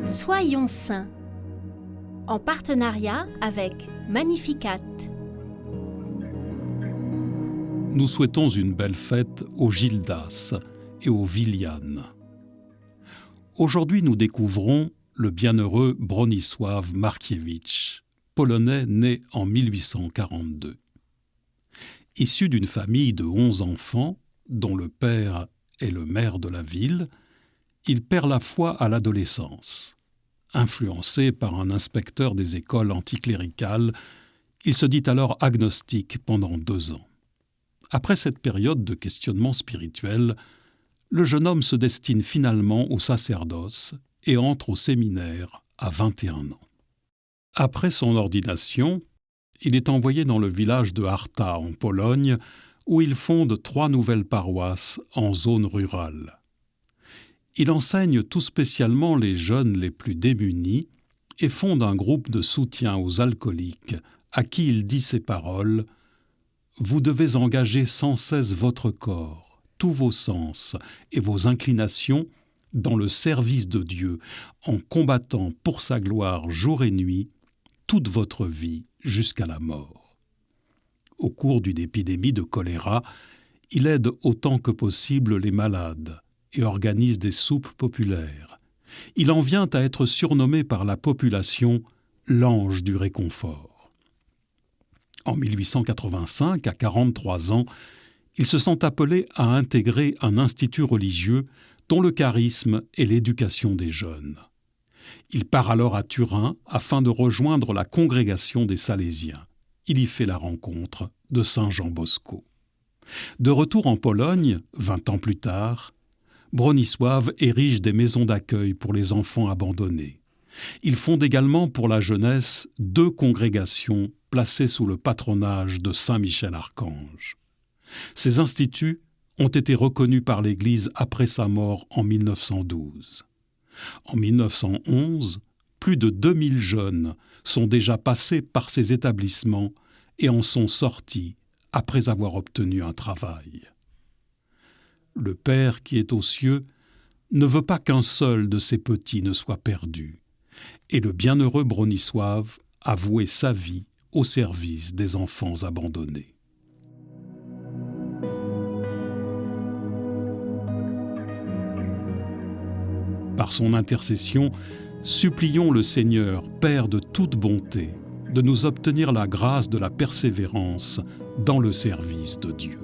Soyons saints, en partenariat avec Magnificat. Nous souhaitons une belle fête aux Gildas et aux Viliane. Aujourd'hui, nous découvrons le bienheureux Bronisław Markiewicz, polonais né en 1842. Issu d'une famille de 11 enfants, dont le père est le maire de la ville, il perd la foi à l'adolescence. Influencé par un inspecteur des écoles anticléricales, il se dit alors agnostique pendant 2 ans. Après cette période de questionnement spirituel, le jeune homme se destine finalement au sacerdoce et entre au séminaire à 21 ans. Après son ordination, il est envoyé dans le village de Harta en Pologne, où il fonde 3 nouvelles paroisses en zone rurale. Il enseigne tout spécialement les jeunes les plus démunis et fonde un groupe de soutien aux alcooliques à qui il dit ces paroles « Vous devez engager sans cesse votre corps, tous vos sens et vos inclinations dans le service de Dieu en combattant pour sa gloire jour et nuit toute votre vie jusqu'à la mort. » Au cours d'une épidémie de choléra, il aide autant que possible les malades et organise des soupes populaires. Il en vient à être surnommé par la population « l'ange du réconfort ». En 1885, à 43 ans, il se sent appelé à intégrer un institut religieux dont le charisme est l'éducation des jeunes. Il part alors à Turin afin de rejoindre la congrégation des Salésiens. Il y fait la rencontre de Saint Jean Bosco. De retour en Pologne, 20 ans plus tard, Bronisław érige des maisons d'accueil pour les enfants abandonnés. Il fonde également pour la jeunesse 2 congrégations placées sous le patronage de Saint Michel Archange. Ces instituts ont été reconnus par l'Église après sa mort en 1912. En 1911, plus de 2000 jeunes sont déjà passés par ces établissements et en sont sortis après avoir obtenu un travail. Le Père qui est aux cieux ne veut pas qu'un seul de ses petits ne soit perdu, et le bienheureux Bronisław a voué sa vie au service des enfants abandonnés. Par son intercession, supplions le Seigneur, Père de toute bonté, de nous obtenir la grâce de la persévérance dans le service de Dieu.